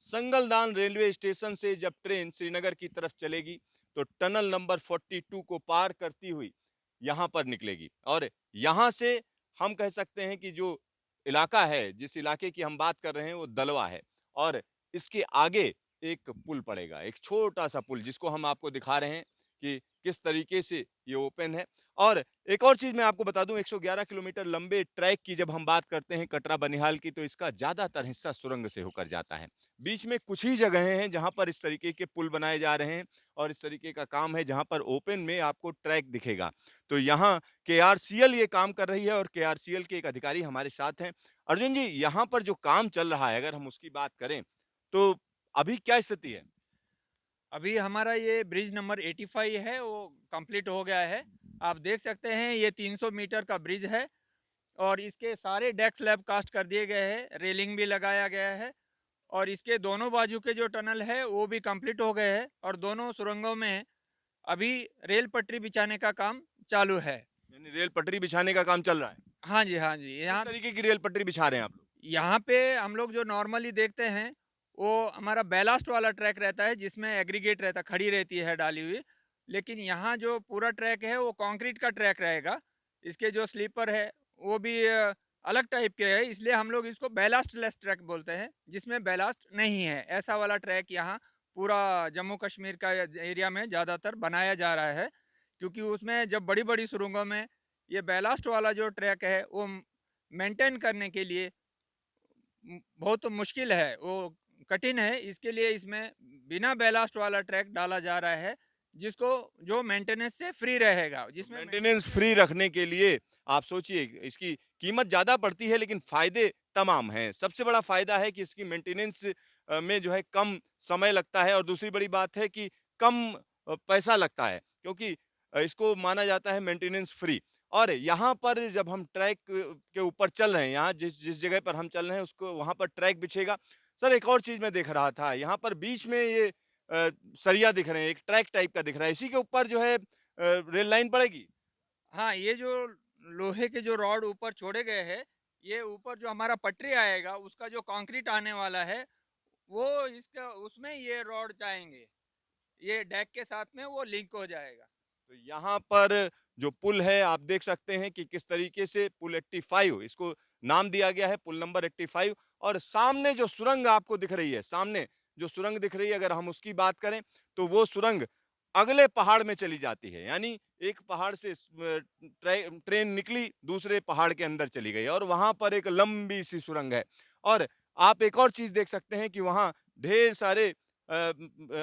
Sangaldan railway station से जब train Srinagar की तरफ चलेगी तो टनल नंबर 42 को पार करती हुई यहाँ पर निकलेगी और यहाँ से हम कह सकते हैं कि जो इलाका है, जिस इलाके की हम बात कर रहे हैं वो दलवा है और इसके आगे एक पुल पड़ेगा, एक छोटा सा पुल जिसको हम आपको दिखा रहे हैं कि किस तरीके से ये ओपन है। और एक और चीज मैं आपको बता दूं, 111 किलोमीटर लंबे ट्रैक की जब हम बात करते हैं कटरा बनिहाल की, तो इसका ज्यादातर हिस्सा सुरंग से होकर जाता है। बीच में कुछ ही जगहें हैं जहां पर इस तरीके के पुल बनाए जा रहे हैं और इस तरीके का काम है जहां पर ओपन में आपको ट्रैक दिखेगा। तो यहाँ केआरसीएल ये काम कर रही है और केआरसीएल के एक अधिकारी हमारे साथ हैं। अर्जुन जी, यहाँ पर जो काम चल रहा है अगर हम उसकी बात करें तो अभी क्या स्थिति है? अभी हमारा ये ब्रिज नंबर 85 है, वो कंप्लीट हो गया है। आप देख सकते हैं ये 300 मीटर का ब्रिज है और इसके सारे डेक स्लैब कास्ट कर दिए गए हैं, रेलिंग भी लगाया गया है और इसके दोनों बाजू के जो टनल है वो भी कंप्लीट हो गए हैं और दोनों सुरंगों में अभी रेल पटरी बिछाने का काम चालू है। यानी रेल पटरी बिछाने का काम चल रहा है। हाँ जी, हाँ जी। किस यहाँ तरीके की रेल पटरी बिछा रहे हैं आप लोग? यहाँ पे हम लोग जो नॉर्मली देखते हैं, वो हमारा बैलास्ट वाला ट्रैक रहता है जिसमें एग्रीगेट रहता है, खड़ी रहती है डाली हुई। लेकिन यहाँ जो पूरा ट्रैक है वो कंक्रीट का ट्रैक रहेगा। इसके जो स्लीपर है वो भी अलग टाइप के है, इसलिए हम लोग इसको बैलास्ट लेस ट्रैक बोलते हैं, जिसमें बैलास्ट नहीं है। ऐसा वाला ट्रैक यहाँ पूरा जम्मू कश्मीर का एरिया में ज़्यादातर बनाया जा रहा है, क्योंकि उसमें जब बड़ी-बड़ी सुरंगों में ये बैलास्ट वाला जो ट्रैक है वो मेंटेन करने के लिए बहुत मुश्किल है, वो कठिन है। इसके लिए इसमें बिना बैलास्ट वाला ट्रैक डाला जा रहा है, जिसको जो मेंटेनेंस से फ्री रहेगा, तो जिसमें मेंटेनेंस फ्री रखने के लिए आप सोचिए, इसकी कीमत ज्यादा पड़ती है लेकिन फायदे तमाम हैं। सबसे बड़ा फायदा है कि इसकी मेंटेनेंस में जो है कम समय लगता है और दूसरी बड़ी बात है कि कम पैसा लगता है, क्योंकि इसको माना जाता है मेंटेनेंस फ्री। और यहाँ पर जब हम ट्रैक के ऊपर चल रहे हैं, यहाँ जिस जिस जगह पर हम चल रहे हैं उसको वहां पर ट्रैक बिछेगा। सर, एक और चीज मैं देख रहा था, यहाँ पर बीच में ये सरिया दिख रहे हैं, एक ट्रैक टाइप का दिख रहा है, इसी के ऊपर जो है रेल लाइन पड़ेगी। हाँ, ये जो लोहे के जो रॉड ऊपर छोड़े गए हैं, ये ऊपर जो हमारा पटरी आएगा, उसका जो कंक्रीट आने वाला है, वो इसका उसमें ये रॉड जाएँगे। ये डेक के साथ में वो लिंक हो जाएगा। तो यहाँ पर जो पुल है आप देख सकते हैं कि किस तरीके से पुल 85 इसको नाम दिया गया है, पुल नंबर 85। और सामने जो सुरंग आपको दिख रही है, सामने जो सुरंग दिख रही है, अगर हम उसकी बात करें तो वो सुरंग अगले पहाड़ में चली जाती है। यानी एक पहाड़ से ट्रेन निकली, दूसरे पहाड़ के अंदर चली गई और वहां पर एक लंबी सी सुरंग है। और आप एक और चीज देख सकते हैं कि वहां ढेर सारे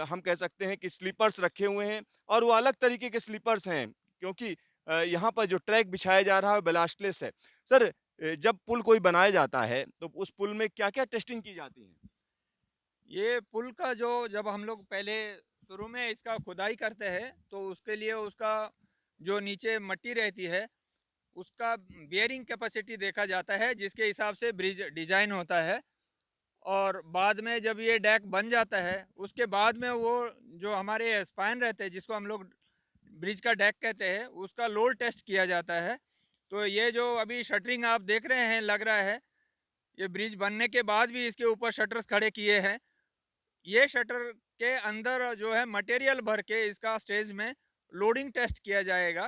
हम कह सकते हैं कि स्लीपर्स रखे हुए हैं और वो अलग तरीके के स्लीपर्स हैं, क्योंकि यहाँ पर जो ट्रैक बिछाया जा रहा है बेलास्टलेस है। सर, जब पुल कोई बनाया जाता है तो उस पुल में क्या-क्या टेस्टिंग की जाती है? ये पुल का जो जब हम लोग पहले शुरू में इसका खुदाई करते हैं, तो उसके लिए उसका जो नीचे मट्टी रहती है, उसका बियरिंग कैपेसिटी देखा जाता है, जिसके हिसाब से ब्रिज डिजाइन होता है। और बाद में जब ये डेक बन जाता है, उसके बाद में वो जो हमारे स्पाइन रहते हैं, जिसको हम लोग ब्रिज का डेक कहते हैं, उसका लोड टेस्ट किया जाता है। तो ये जो अभी शटरिंग आप देख रहे हैं, लग रहा है ये ब्रिज बनने के बाद भी इसके ऊपर शटर्स खड़े किए हैं। ये शटर के अंदर जो है मटेरियल भर के इसका स्टेज में लोडिंग टेस्ट किया जाएगा,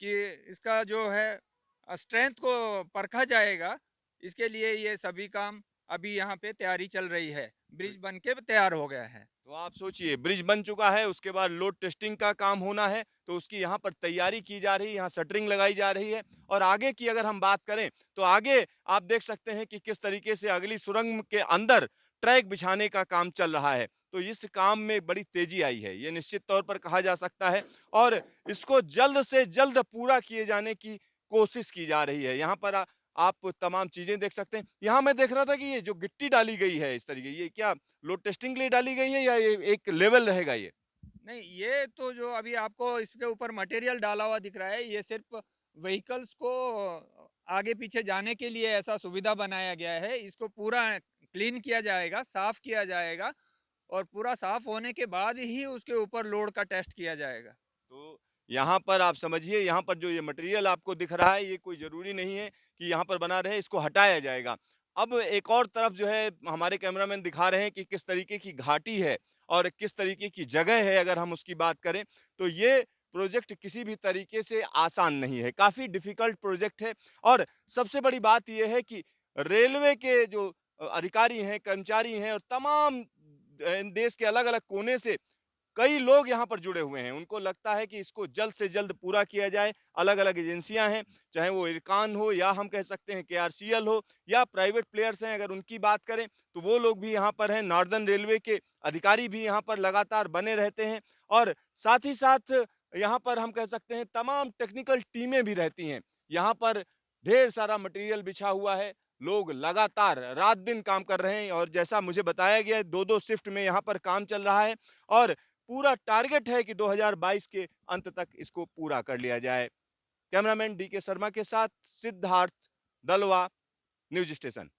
कि इसका जो है स्ट्रेंथ को परखा जाएगा। इसके लिए ये सभी काम अभी यहाँ पे तैयारी चल रही है, तो ब्रिज बन के तैयार हो गया है। तो आप सोचिए, ब्रिज बन चुका है, उसके बाद लोड टेस्टिंग का काम होना है, तो उसकी यहाँ पर तैयारी की जा रही है, यहाँ शटरिंग लगाई जा रही है। और आगे की अगर हम बात करें तो आगे आप देख सकते हैं कि किस तरीके से अगली सुरंग के अंदर ट्रैक बिछाने का काम चल रहा है। तो इस काम में बड़ी तेजी आई है, ये निश्चित तौर पर कहा जा सकता है और इसको जल्द से जल्द पूरा किए जाने की कोशिश की जा रही है। यहाँ पर आप तमाम चीजें देख सकते हैं। यहाँ मैं देख रहा था कि ये जो गिट्टी डाली गई है इस तरीके, ये क्या लोड टेस्टिंग के लिए डाली गई है या ये एक लेवल रहेगा ये? नहीं, ये तो जो अभी आपको इसके ऊपर मटेरियल डाला हुआ दिख रहा है, ये सिर्फ व्हीकल्स को आगे पीछे जाने के लिए ऐसा सुविधा बनाया गया है। इसको पूरा क्लीन किया जाएगा, साफ किया जाएगा और पूरा साफ होने के बाद ही उसके ऊपर लोड का टेस्ट किया जाएगा। तो यहाँ पर आप समझिए, यहाँ पर जो ये मटेरियल आपको दिख रहा है ये कोई ज़रूरी नहीं है कि यहाँ पर बना रहे, इसको हटाया जाएगा। अब एक और तरफ जो है हमारे कैमरामैन दिखा रहे हैं कि किस तरीके की घाटी है और किस तरीके की जगह है। अगर हम उसकी बात करें तो ये प्रोजेक्ट किसी भी तरीके से आसान नहीं है, काफ़ी डिफ़िकल्ट प्रोजेक्ट है। और सबसे बड़ी बात ये है कि रेलवे के जो अधिकारी हैं, कर्मचारी हैं और तमाम देश के अलग-अलग कोने से कई लोग यहाँ पर जुड़े हुए हैं। उनको लगता है कि इसको जल्द से जल्द पूरा किया जाए। अलग-अलग एजेंसियाँ हैं, चाहे वो इरकान हो या हम कह सकते हैं केआरसीएल हो या प्राइवेट प्लेयर्स हैं। अगर उनकी बात करें तो वो लोग भी यहाँ पर हैं। नॉर्दर्न रेलवे के अधिकारी भी यहाँ पर लगातार बने रहते हैं और साथ ही साथ यहाँ पर हम कह सकते हैं तमाम टेक्निकल टीमें भी रहती हैं। यहाँ पर ढेर सारा मटेरियल बिछा हुआ है। लोग लगातार रात-दिन काम कर रहे हैं और जैसा मुझे बताया गया है 2-2 शिफ्ट में यहाँ पर काम चल रहा है और पूरा टारगेट है कि 2022 के अंत तक इसको पूरा कर लिया जाए। कैमरामैन डीके शर्मा के साथ सिद्धार्थ दलवा, न्यूज़ स्टेशन।